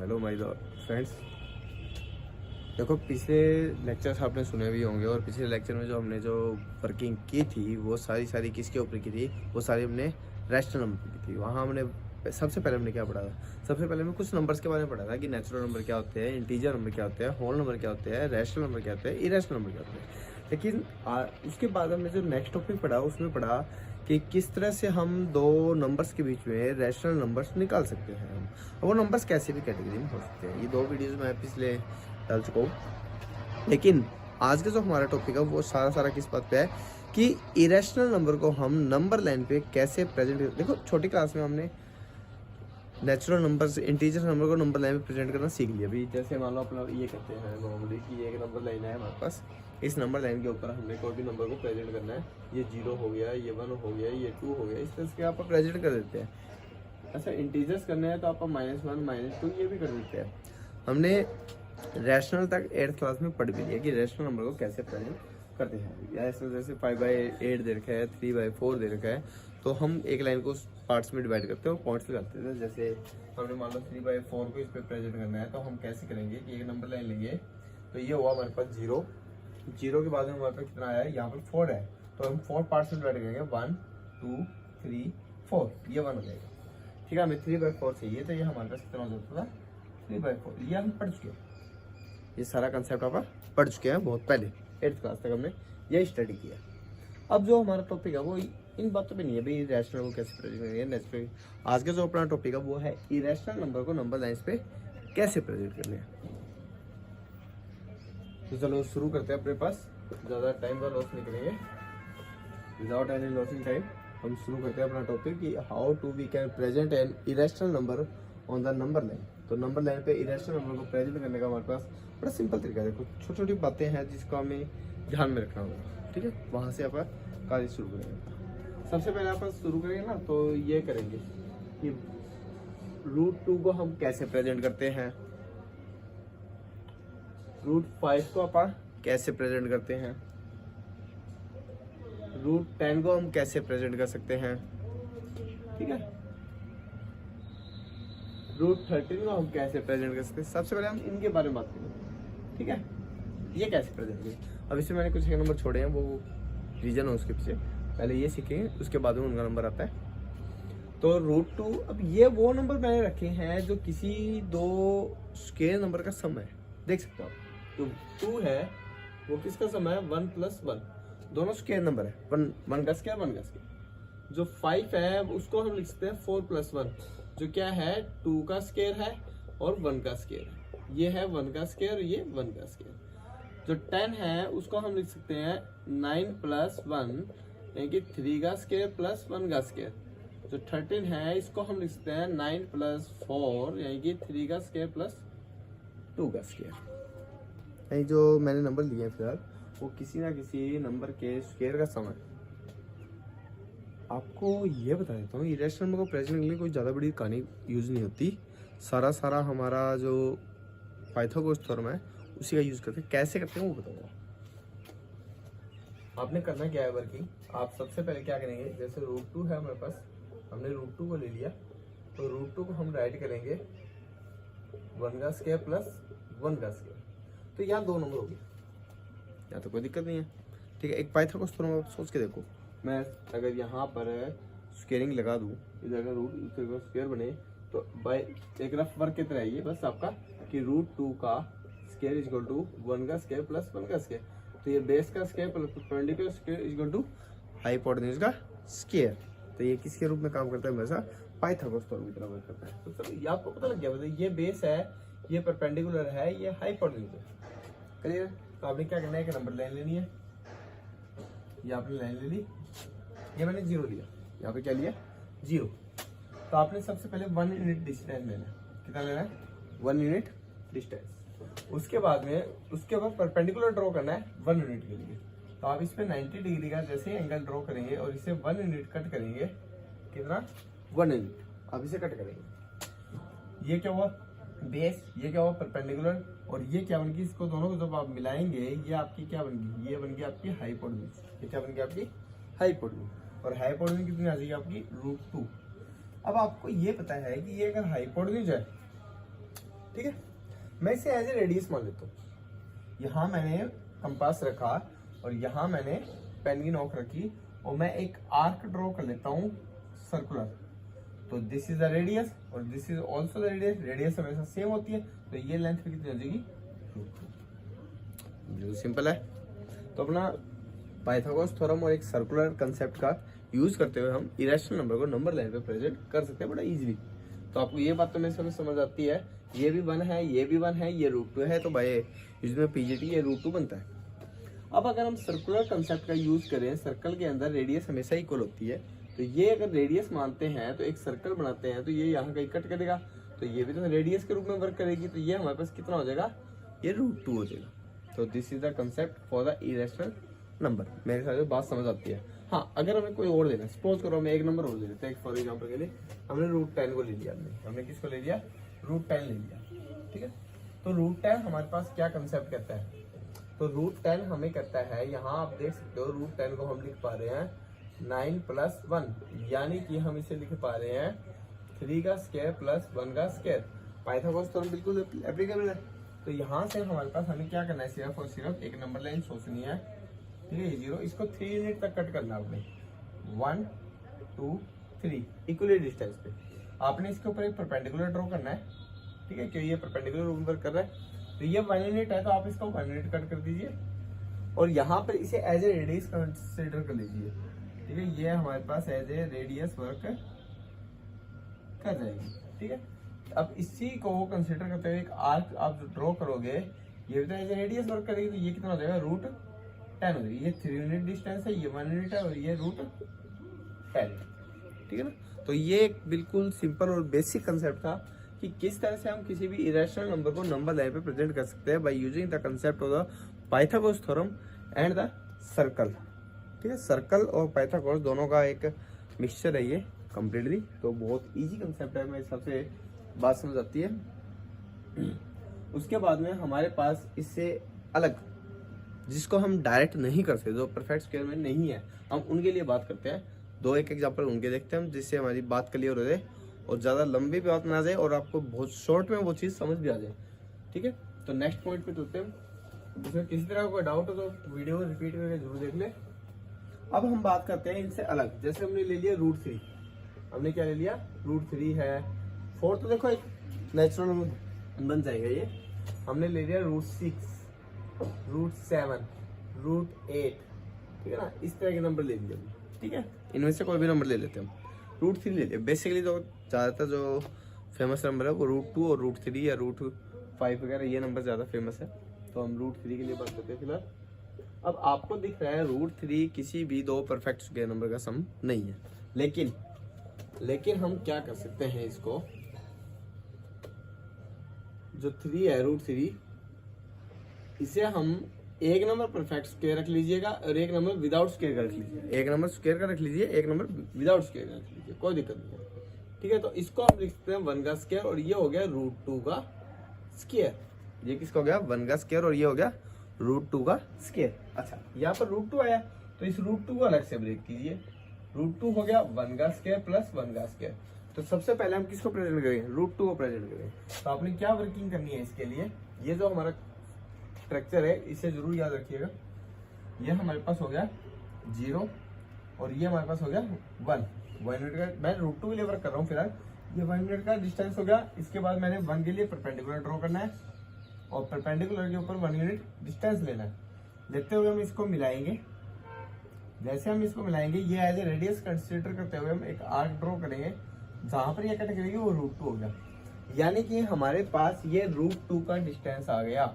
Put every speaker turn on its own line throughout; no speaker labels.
Hello my friends. देखो, पिछले lectures आपने सुने भी होंगे और पिछले लेक्चर में जो हमने जो वर्किंग की थी वो सारी किसके ऊपर की थी, वो सारी हमने रैशनल नंबर की थी। वहाँ हमने सबसे पहले हमने क्या पढ़ा था? सबसे पहले हमने कुछ नंबर्स के बारे में पढ़ा था कि नेचुरल नंबर क्या होते हैं, इंटीजर नंबर क्या होते हैं, होल नंबर क्या होते हैं, रैशनल नंबर क्या होते हैं, इरेशनल नंबर क्या होते हैं। लेकिन उसके बाद हमने जो नेक्स्ट टॉपिक पढ़ा उसमें पढ़ा कि किस तरह से हम दो नंबर्स के बीच में रैशनल नंबर्स निकाल सकते हैं। हम वो नंबर्स कैसे भी कैटेगरी में हो सकते हैं। ये दो वीडियोस मैं पिछले डाल चुका हूँ। लेकिन आज का जो हमारा टॉपिक है वो सारा किस बात पे है कि इरेशनल नंबर को हम नंबर लाइन पे कैसे प्रेजेंट कर। देखो, छोटी क्लास में हमने नेचुरल नंबर इंटीजर नंबर को नंबर लाइन में प्रेजेंट करना सीख लिया। अभी जैसे मान लो अपना ये कहते हैं नॉर्मली कि एक नंबर लाइन है हमारे पास, इस नंबर लाइन के ऊपर हमने कोई भी नंबर को प्रेजेंट करना है। ये 0 हो गया, ये 1 हो गया, ये 2 हो गया, इस तरह से आप प्रेजेंट कर देते हैं। अच्छा, इंटीजर्स करने हैं तो आप -1 -2 ये भी कर देते हैं। हमने रैशनल तक 8th क्लास में पढ़ भी लिया कि रैशनल नंबर को कैसे प्रेजेंट करते हैं। ऐसे जैसे 5/8 दे रखा है, 3/4 दे रखा है, तो हम एक लाइन को पार्ट्स में डिवाइड करते हैं और पॉइंट्स लगाते हैं। जैसे हमने मान लो 3/4 को इस पर प्रेजेंट करना है तो हम कैसे करेंगे कि एक नंबर लाइन लेंगे। तो ये हुआ हमारे पास 0 के बाद में हमारे पास कितना आया, यहाँ पर 4 है, तो हम 4 पार्ट्स में डिवाइड करेंगे, 1 2 3 4, ये 1 हो जाएगा। ठीक है, हमें 3/4 चाहिए, तो ये हमारे पास कितना हो जाता था, 3/4। ये हम पढ़ चुके हैं, ये सारा कंसेप्ट आप पढ़ चुके हैं बहुत पहले 8th क्लास तक हमने ये स्टडी किया। अब जो हमारा टॉपिक है वो इन बातों पे नहीं है भाई रैशनल को कैसे प्रेजेंट करेंगे नेचुरल। आज का जो अपना टॉपिक है वो है इरेशनल नंबर को नंबर लाइंस पे कैसे प्रेजेंट करने हैं। तो चलो शुरू करते हैं। अपने पास ज़्यादा टाइम का लॉस नहीं करेंगे, विदाउट एनी लॉसिंग टाइम हम शुरू करते हैं अपना टॉपिक कि how to we can present an irrational number on the number line. तो नंबर लाइन पे इरेशनल नंबर को प्रेजेंट करने का हमारे पास बड़ा सिंपल तरीका है। देखो, छोटी छोटी बातें हैं जिसको हमें ध्यान में रखना होगा। ठीक है, वहाँ से आप कार्य शुरू करेंगे। सबसे पहले आप शुरू करेंगे ना, तो ये करेंगे कि √2 को हम कैसे प्रेजेंट करते हैं, √5 को आप कैसे प्रेजेंट करते हैं, √10 को हम कैसे प्रेजेंट कर सकते हैं। ठीक है, √13 को हम कैसे प्रेजेंट कर सकते हैं। सबसे पहले हम इनके बारे में बात करेंगे। ठीक है, ये कैसे प्रेजेंट करें। अब इसमें मैंने कुछ एक नंबर छोड़े हैं, वो रीजन है उसके पीछे, पहले ये सीखेंगे उसके बाद में उनका नंबर आता है। तो √2, अब ये वो नंबर मैंने रखे हैं जो किसी दो स्केयर नंबर का सम है। देख सकते हो आप, तो 2 है वो किसका सम है, 1 + 1, दोनों स्केयर नंबर है, 1 का स्केयर 1 का स्केयर। जो 5 है उसको हम लिख सकते हैं 4 + 1, जो क्या है 2 का स्केयर है और 1 का स्केयर है। ये है 1 का स्केयर, ये 1 का स्केयर। जो 10 है उसको हम लिख सकते हैं 9 + 1 यानी कि 3 का स्केयर प्लस 1 का स्केयर। जो 13 है इसको हम लिख सकते हैं 9 + 4 यानी कि 3 का स्केयर प्लस 2 का स्केयर। यानी जो मैंने नंबर लिए हैं फिलहाल वो किसी ना किसी नंबर के स्केयर का सम है। आपको ये बता देता हूँ, इरेशनल नंबर को प्रेजेंट करने के लिए कोई ज़्यादा बड़ी कहानी यूज़ नहीं होती। सारा हमारा जो पाइथागोरस थ्योरम है उसी का यूज़ करते हैं। कैसे करते हैं वो बताऊँगा। आपने करना क्या है वर्किंग, आप सबसे पहले क्या करेंगे, जैसे √2 है हमारे पास, हमने √2 को ले लिया, तो √2 को हम राइट करेंगे 1 का स्केयर प्लस 1 का स्केयर। तो यहाँ 2 नंबर हो गए, यहाँ तो कोई दिक्कत नहीं है। ठीक है, एक पाइथागोरस थ्योरम आप सोच के देखो, मैं अगर यहाँ पर स्केयरिंग लगा दूँ, इधर अगर रूट स्केयर बने तो बाय एक रफ वर्क की तरह ये बस आपका कि √2 का स्केयर इक्वल टू 1 का स्केयर प्लस 1 का स्केयर। तो ये बेस का square plus perpendicular square equal to hypotenuse का स्केयर। तो ये किसके रूप में काम करता है, हमेशा पाइथागोरस थ्योरम की तरह वर्क करता है। तो चलो ये आपको पता लग गया, मतलब ये बेस है, ये परपेंडिकुलर है, ये हाइपोटेन्यूज है। क्लियर। तो आपने क्या करना है, एक नंबर लाइन लेनी है, ये आपने लाइन ले ली, ये मैंने 0 लिया, यहाँ पे क्या लिया 0। तो आपने सबसे पहले 1 यूनिट डिस्टेंस लेना है। कितना लेना है, 1 यूनिट डिस्टेंस। उसके बाद परपेंडिकुलर ड्रॉ करना है 1 यूनिट के लिए। तो आप इस पे 90 डिग्री का जैसे एंगल ड्रॉ करेंगे और इसे 1 यूनिट कट करेंगे, कितना 1 यूनिट आप इसे कट करेंगे। ये क्या हुआ बेस, ये क्या हुआ परपेंडिकुलर, और ये क्या बन गई, इसको दोनों को जब आप मिलाएंगे ये आपकी क्या बन गई, ये बन गई आपकी हाइपोटेन्यूज। ये क्या बन गई आपकी हाइपोटेन्यूज, और हाइपोटेन्यूज कितनी आ जाएगी आपकी √2। अब आपको ये पता है कि ये अगर हाइपोटेन्यूज है ठीक है, मैं इसे एज ए रेडियस मान लेता हूँ। यहाँ मैंने कंपास रखा और यहाँ मैंने पेन की नोक रखी और मैं एक आर्क ड्रॉ कर लेता हूँ सर्कुलर। तो दिस इज द रेडियस और this is also the radius, radius हमेशा सेम होती है, तो ये लेंथ भी कितनी हो जाएगी, बिल्कुल सिंपल है। तो अपना पाइथागोरस थ्योरम और एक सर्कुलर कंसेप्ट का यूज करते हुए हम इरेशनल नंबर को नंबर लाइन पे प्रेजेंट कर सकते हैं बड़ा इजीली। तो आपको ये बात तो मेरे समझ आती है, ये भी 1 है, ये भी 1 है, ये √2 है, तो भाई इसमें पीजीटी ये √2 बनता है। अब अगर हम सर्कुलर कंसेप्ट का यूज करें, सर्कल के अंदर रेडियस हमेशा इक्वल होती है, तो ये अगर रेडियस मानते हैं तो एक सर्कल बनाते हैं, तो ये यहाँ कहीं कट करेगा, तो ये भी तो रेडियस के रूप में वर्क करेगी, तो ये हमारे पास कितना हो जाएगा, ये √2 हो जाएगा। तो this is the concept for the irrational number. मेरे साथ बात समझ आती है। हाँ, अगर हमें कोई और देना, सपोज करो हमें एक नंबर और दे देते हैं, फॉर एग्जाम्पल के लिए हमने √10 को ले लिया, हमने किसको ले लिया, √10 ले लिया, ठीक है। तो √10 हमारे पास क्या कंसेप्ट कहता है, तो √10 हमें कहता है, यहाँ आप देख सकते हो √10 को हम लिख पा रहे हैं 9 + 1, यानी कि हम इसे लिख पा रहे हैं 3 का स्क्वायर प्लस 1 का स्क्वायर। पाइथागोरस थ्योरम बिल्कुल एप्लीकेबल है। तो यहाँ से हमारे पास हमें क्या करना है, सिर्फ और सिर्फ एक नंबर लाइन सोचनी है, ठीक है, 0, इसको 3 यूनिट तक कट करना आपने, 1 2 3 इक्वली डिस्टेंस पे आपने इसके ऊपर एक परपेंडिकुलर ड्रॉ करना है, ठीक है, क्योंकि ये परपेंडिकुलर रूप वर्क कर रहा है। तो ये 1 यूनिट है, तो आप इसको 1 यूनिट कट कर दीजिए और यहाँ पर इसे एज ए रेडियस कंसिडर कर लीजिए, ठीक है, ये हमारे पास एज ए रेडियस वर्क कर जाएगी, ठीक है। अब इसी को कंसिडर करते हुए एक आर्क आप ड्रॉ करोगे, ये भी तो एज ए रेडियस वर्क करेगी, तो ये कितना हो जाएगा, √10 हो जाएगी। ये 3 यूनिट डिस्टेंस है, ये 1 यूनिट है और ये √10, ठीक है ना। तो ये एक बिल्कुल सिंपल और बेसिक कंसेप्ट था कि किस तरह से हम किसी भी इरेशनल नंबर को नंबर लाइन पे प्रेजेंट कर सकते हैं by using the concept of the Pythagoras theorem and the circle, ठीक है। सर्कल और पाइथागोरस दोनों का एक मिक्सचर है ये कंप्लीटली, तो बहुत इजी कंसेप्ट है, मेरे हिसाब से बात समझ आती है। उसके बाद में हमारे पास इससे अलग, जिसको हम डायरेक्ट नहीं कर सकते, जो परफेक्ट स्क्वायर में नहीं है, हम उनके लिए बात करते हैं। एक एग्जांपल उनके देखते हैं हम, जिससे हमारी बात क्लियर हो जाए और ज़्यादा लंबी बात ना जाए और आपको बहुत शॉर्ट में वो चीज़ समझ भी आ जाए, ठीक है। तो नेक्स्ट पॉइंट पे चलते हैं। इसमें किसी तरह का कोई डाउट हो तो वीडियो रिपीट करके जरूर देख ले। अब हम बात करते हैं इनसे अलग, जैसे हमने ले लिया √3, हमने क्या ले लिया, √3 है, 4 तो देखो एक नेचुरल बन जाएगा ये, हमने ले लिया √6, √7, √8, ठीक है ना, इस तरह के नंबर ले लिए, ठीक है। इनमें से कोई भी नंबर ले लेते हैं हम, √3 ले लिया। बेसिकली तो ज़्यादातर जो फेमस नंबर है वो √2 और √3 या √5 वगैरह ये नंबर ज़्यादा फेमस है, तो हम √3 के लिए बात करते हैं फिलहाल। अब आपको दिख रहा है √3 किसी भी दो परफेक्ट स्क्वायर नंबर का सम नहीं है, लेकिन हम क्या कर सकते हैं, इसको जो 3 है √3, इसे हम एक नंबर परफेक्ट स्क्वायर रख लीजिएगा और एक नंबर विदाउट स्क्वायर का रख लीजिए, एक नंबर स्क्वायर का रख लीजिए, एक नंबर विदाउट स्क्वायर का रख लीजिए, कोई दिक्कत नहीं है, ठीक है। तो इसको हम लिख सकते हैं 1 का स्क्वायर और ये हो गया √2 का स्क्वायर। ये किसका हो गया, 1 का स्क्वायर और ये हो गया √2 का स्क्वायर। अच्छा, यहाँ पर √2 आया तो इस √2 को अलग से ब्रेक कीजिए, √2 हो गया 1 का स्क्वायर प्लस 1 का स्क्वायर। तो सबसे पहले हम किसको प्रेजेंट करेंगे, √2 को प्रेजेंट करेंगे। तो आपने क्या वर्किंग करनी है इसके लिए, ये जो हमारा स्ट्रक्चर है इसे जरूर याद रखिएगा। ये हमारे पास हो गया 0 और ये हमारे पास हो गया 1 यूनिट का, मैं √2 के लिए वर्क कर रहा हूँ फिलहाल। ये 1 यूनिट का डिस्टेंस हो गया, इसके बाद मैंने 1 के लिए परपेंडिकुलर ड्रॉ करना है और परपेंडिकुलर के ऊपर 1 यूनिट डिस्टेंस लेना है। लेते हुए हम इसको मिलाएंगे, जैसे हम इसको मिलाएंगे ये एज ए रेडियस कंसिडर करते हुए हम एक आर्क ड्रॉ करेंगे, जहां पर ये कट करेगी वो √2 हो गया, यानी कि हमारे पास ये √2 का डिस्टेंस आ गया।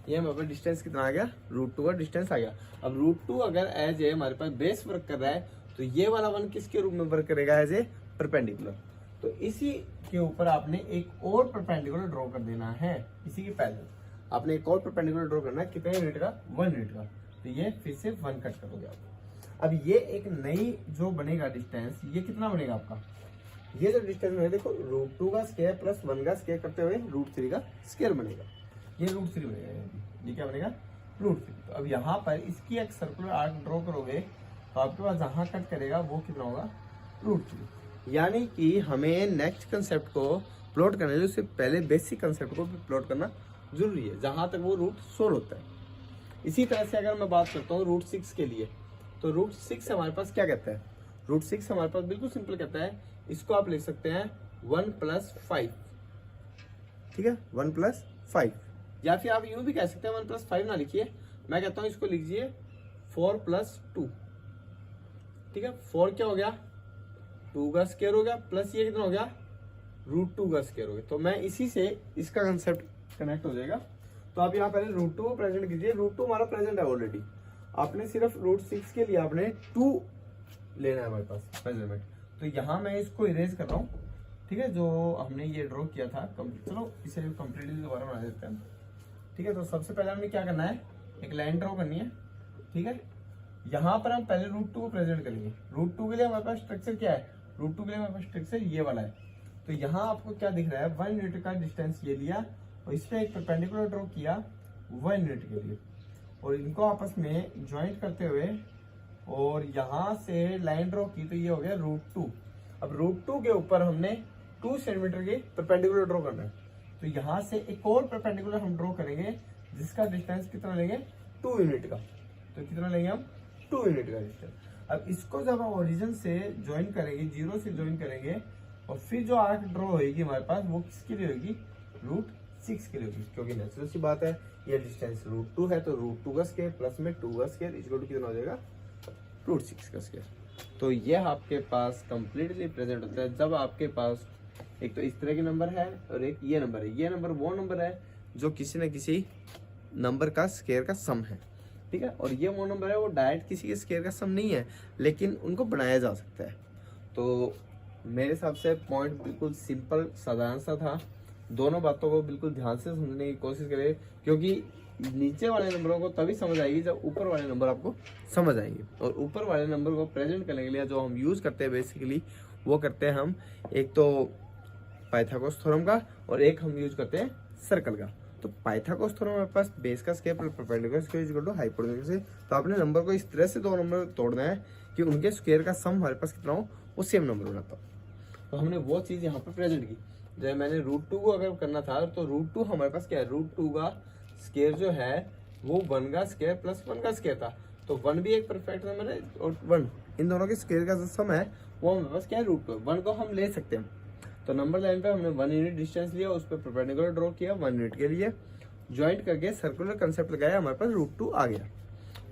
ये हमारे पास डिस्टेंस कितना आ गया, √2 का डिस्टेंस आ गया। अब √2 अगर एज ए हमारे पास बेस वर्क कर रहा है तो ये वाला 1 किसके रूप में वर्क करेगा, एज ए परपेंडिकुलर। तो इसी के ऊपर आपने एक और परपेंडिकुलर ड्रॉ कर देना है, इसी के पैरेलल आपने एक और परपेंडिकुलर ड्रॉ करना है, कितने यूनिट का, 1 यूनिट का। तो ये फिर से 1 कट करोगे आप। अब ये एक नई जो बनेगा डिस्टेंस, ये कितना बनेगा आपका, ये जो डिस्टेंस है देखो √2 का स्क्वायर प्लस 1 का स्क्वायर करते हुए √3 का स्क्वायर बनेगा, ये √3 बनेगा, ये क्या बनेगा, √3। तो अब यहाँ पर इसकी एक सर्कुलर आर्क ड्रॉ करोगे तो आपके पास जहाँ कट करेगा वो कितना होगा, √3। यानी कि हमें नेक्स्ट कंसेप्ट को प्लॉट करने के लिए उससे पहले बेसिक कंसेप्ट को भी प्लॉट करना जरूरी है, जहां तक वो रूट सोल्व होता है। इसी तरह से अगर मैं बात करता हूँ रूट 6 के लिए, तो रूट 6 हमारे पास क्या कहता है, रूट 6 हमारे पास बिल्कुल सिंपल कहता है, इसको आप लिख सकते हैं 1+5, ठीक है, 1+5, या फिर आप यूं भी कह सकते हैं 1+5 ना लिखिए, मैं कहता हूं इसको लिखिए 4+2, ठीक है। 4 क्या हो गया, 2 का स्क्वायर हो गया, प्लस ये कितना हो गया, √2 का स्क्वायर हो गया। तो मैं इसी से इसका कंसेप्ट कनेक्ट हो जाएगा। तो आप यहाँ पहले √2 को प्रेजेंट कीजिए, √2 हमारा प्रेजेंट है ऑलरेडी, आपने सिर्फ रूट 6 के लिए आपने 2 लेना है हमारे पास मेजरमेंट। तो यहाँ मैं इसको इरेज कर रहा हूँ, ठीक है, जो हमने ये ड्रॉ किया था। चलो इसे कंप्लीटली दोबारा बना देते हैं, ठीक है। तो सबसे पहले हमें क्या करना है, एक लाइन ड्रॉ करनी है, ठीक है। यहाँ पर हम पहले √2 को प्रेजेंट करेंगे। √2 के लिए हमारे पास स्ट्रक्चर क्या है, √2 के लिए हमारे पास स्ट्रक्चर ये वाला है। तो यहाँ आपको क्या दिख रहा है, 1 यूनिट का डिस्टेंस ये लिया और इस पे एक परपेंडिकुलर ड्रॉ किया 1 यूनिट के लिए, और इनको आपस में ज्वाइंट करते हुए और यहाँ से लाइन ड्रॉ की, तो ये हो गया √2। अब √2 के ऊपर हमने 2 सेंटीमीटर की परपेंडिकुलर ड्रॉ करना है। तो यहाँ से एक और परपेंडिकुलर हम ड्रॉ करेंगे जिसका डिस्टेंस कितना लेंगे, 2 यूनिट का। तो कितना लेंगे हम, 2 यूनिट का डिस्टेंस। अब इसको जब हम ओरिजिन से ज्वाइन करेंगे, 0 से ज्वाइन करेंगे, और फिर जो आर्क ड्रॉ होगी हमारे पास वो किसके लिए होगी, रूट 6 के लिए होगी, क्योंकि नेचुरल सी बात है ये डिस्टेंस √2 है, तो √2 का स्क्वायर प्लस में 2 का स्क्वायर इक्वल टू कितना हो जाएगा, रूट 6 का स्क्वायर। तो ये आपके पास कंप्लीटली प्रेजेंट होता है जब आपके पास एक तो इस तरह के नंबर है और एक ये नंबर है। ये नंबर वो नंबर है जो किसी न किसी नंबर का स्क्वायर का सम है, ठीक है, और ये वो नंबर है वो डायरेक्ट किसी के स्क्वायर का सम नहीं है, लेकिन उनको बनाया जा सकता है। तो मेरे हिसाब से पॉइंट बिल्कुल सिंपल साधारण सा था। दोनों बातों को बिल्कुल ध्यान से समझने की कोशिश करें, क्योंकि नीचे वाले नंबरों को तभी समझ आएगी जब ऊपर वाले नंबर आपको समझ आएंगे। और ऊपर वाले नंबर को प्रेजेंट करने के लिए जो हम यूज करते हैं बेसिकली वो करते हैं हम एक तो पाइथागोरस थ्योरम का और एक हम यूज करते हैं सर्कल का। तो पाइथागोरस थ्योरम हमारे पास बेस का square perpendicular square equal to hypotenuse से, तो आपने नंबर को इस तरह से दो नंबर तोड़ना है कि उनके स्क्वायर का सम हमारे पास कितना हो वो सेम नंबर बनाता हो। तो हमने वो चीज यहाँ पर प्रेजेंट की। जब मैंने √2 को अगर करना था तो √2 हमारे पास क्या है, √2 का स्क्वायर जो है वो 1 का स्क्वायर प्लस 1 का स्क्वायर था। तो 1 भी एक परफेक्ट नंबर है और 1 इन दोनों के स्क्वायर का जो सम है वो हमारे पास क्या है, √2। 1 को हम ले सकते हैं। तो नंबर लाइन पे हमने 1 यूनिट डिस्टेंस लिया, उस पर परपेंडिकुलर ड्रॉ किया 1 यूनिट के लिए, ज्वाइंट करके सर्कुलर कंसेप्ट लगाया, हमारे पास √2 आ गया।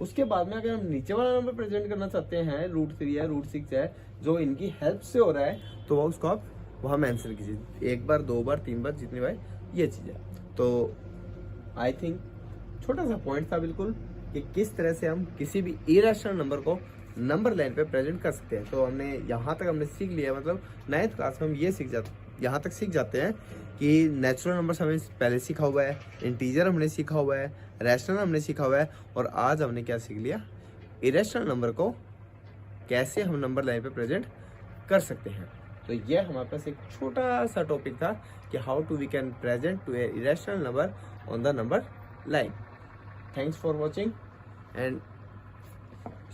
उसके बाद में अगर हम नीचे वाला नंबर प्रेजेंट करना चाहते हैं, √3 है, √6 है, जो इनकी हेल्प से हो रहा है, तो वो उसको आप वहाँ मेंशन कीजिए 1 बार 2 बार 3 बार जितनी बार ये चीज़ है। तो आई थिंक छोटा सा पॉइंट था बिल्कुल कि किस तरह से हम किसी भी इरेशनल नंबर को नंबर लाइन पे प्रेजेंट कर सकते हैं। तो हमने यहाँ तक हमने सीख लिया, मतलब 9th क्लास में हम ये यहाँ तक सीख जाते हैं कि नेचुरल नंबर्स हमें पहले सीखा हुआ है, इंटीजर हमने सीखा हुआ है, रैशनल हमने सीखा हुआ है, और आज हमने क्या सीख लिया, इरेशनल नंबर को कैसे हम नंबर लाइन पे प्रेजेंट कर सकते हैं। तो ये हमारे पास एक छोटा सा टॉपिक था कि how to we can present to a irrational number on the number line. Thanks for watching and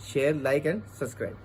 share, like and subscribe.